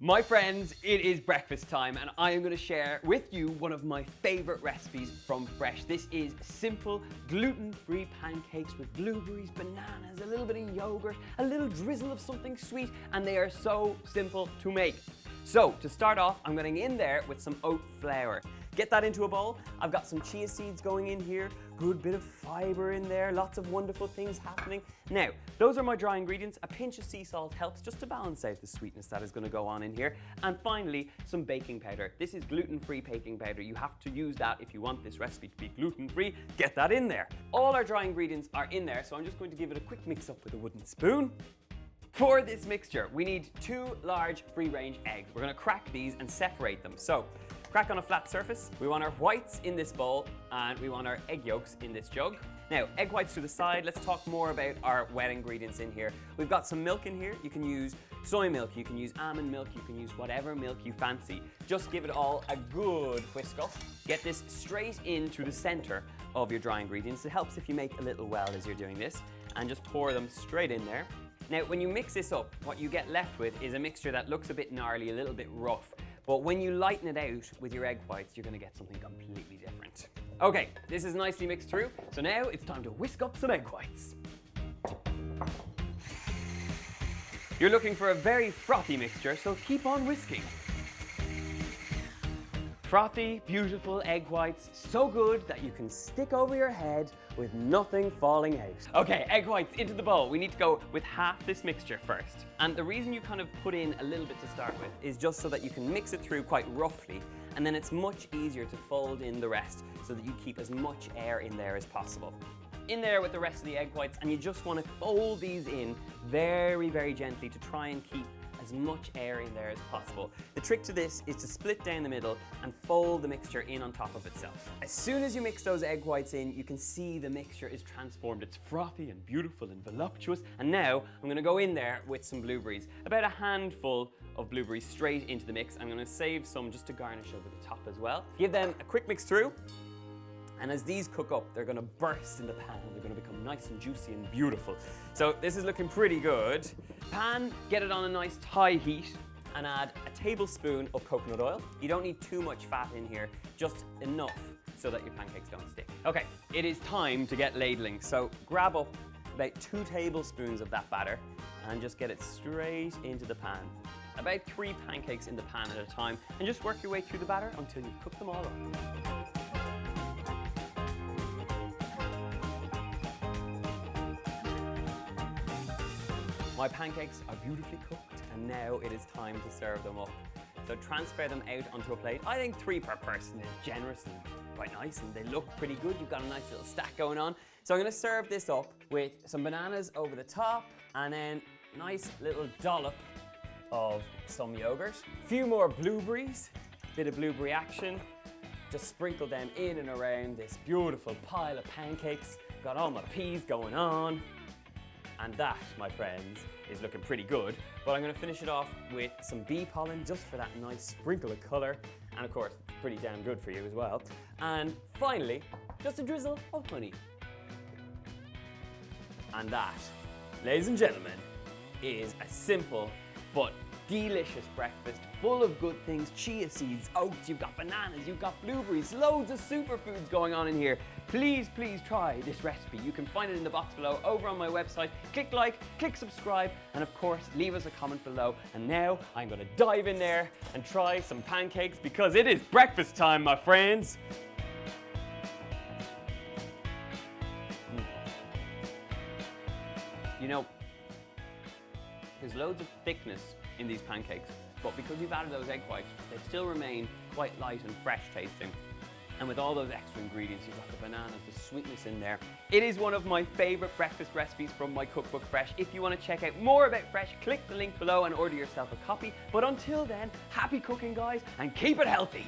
My friends, it is breakfast time and I am going to share with you one of my favorite recipes from Fresh. This is simple gluten-free pancakes with blueberries, bananas, a little bit of yogurt, a little drizzle of something sweet, and they are so simple to make. So to start off, I'm going in there with some oat flour. Get that into a bowl. I've got some chia seeds going in here, good bit of fiber in there, lots of wonderful things happening. Now, those are my dry ingredients. A pinch of sea salt helps just to balance out the sweetness that is going to go on in here. And finally, some baking powder. This is gluten-free baking powder. You have to use that if you want this recipe to be gluten-free. Get that in there. All our dry ingredients are in there, so I'm just going to give it a quick mix up with a wooden spoon. For this mixture, we need 2 large free-range eggs. We're going to crack these and separate them. So, crack on a flat surface. We want our whites in this bowl and we want our egg yolks in this jug. Now, egg whites to the side. Let's talk more about our wet ingredients in here. We've got some milk in here. You can use soy milk, you can use almond milk, you can use whatever milk you fancy. Just give it all a good whisk up. Get this straight into the center of your dry ingredients. It helps if you make a little well as you're doing this, and just pour them straight in there. Now, when you mix this up, what you get left with is a mixture that looks a bit gnarly, a little bit rough. But when you lighten it out with your egg whites, you're going to get something completely different. Okay, this is nicely mixed through, so now it's time to whisk up some egg whites. You're looking for a very frothy mixture, so keep on whisking. Frothy, beautiful egg whites, so good that you can stick over your head with nothing falling out. Okay, egg whites into the bowl. We need to go with half this mixture first. And the reason you kind of put in a little bit to start with is just so that you can mix it through quite roughly, and then it's much easier to fold in the rest so that you keep as much air in there as possible. In there with the rest of the egg whites, and you just want to fold these in very, very gently to try and keep as much air in there as possible. The trick to this is to split down the middle and fold the mixture in on top of itself. As soon as you mix those egg whites in, you can see the mixture is transformed. It's frothy and beautiful and voluptuous. And now I'm going to go in there with some blueberries. About a handful of blueberries straight into the mix. I'm going to save some just to garnish over the top as well. Give them a quick mix through. And as these cook up, they're going to burst in the pan. They're going to become nice and juicy and beautiful. So this is looking pretty good. Pan, get it on a nice high heat and add a tablespoon of coconut oil. You don't need too much fat in here, just enough so that your pancakes don't stick. Okay, it is time to get ladling. So grab up about 2 tablespoons of that batter and just get it straight into the pan. About 3 pancakes in the pan at a time, and just work your way through the batter until you've cooked them all up. My pancakes are beautifully cooked, and now it is time to serve them up. So transfer them out onto a plate. I think 3 per person is generous and quite nice, and they look pretty good. You've got a nice little stack going on. So I'm going to serve this up with some bananas over the top, and then a nice little dollop of some yogurt. A few more blueberries, bit of blueberry action. Just sprinkle them in and around this beautiful pile of pancakes. Got all my peas going on. And that, my friends, is looking pretty good. But I'm going to finish it off with some bee pollen just for that nice sprinkle of colour. And of course, pretty damn good for you as well. And finally, just a drizzle of honey. And that, ladies and gentlemen, is a simple but delicious breakfast full of good things. Chia seeds, oats, you've got bananas, you've got blueberries, loads of superfoods going on in here. Please, please try this recipe. You can find it in the box below over on my website. Click like, click subscribe, and of course, leave us a comment below. And now I'm going to dive in there and try some pancakes because it is breakfast time, my friends. You know, there's loads of thickness in these pancakes, but because you've added those egg whites, they still remain quite light and fresh tasting. And with all those extra ingredients, you've got the bananas, the sweetness in there. It is one of my favorite breakfast recipes from my cookbook, Fresh. If you want to check out more about Fresh, click the link below and order yourself a copy. But until then, happy cooking, guys, and keep it healthy.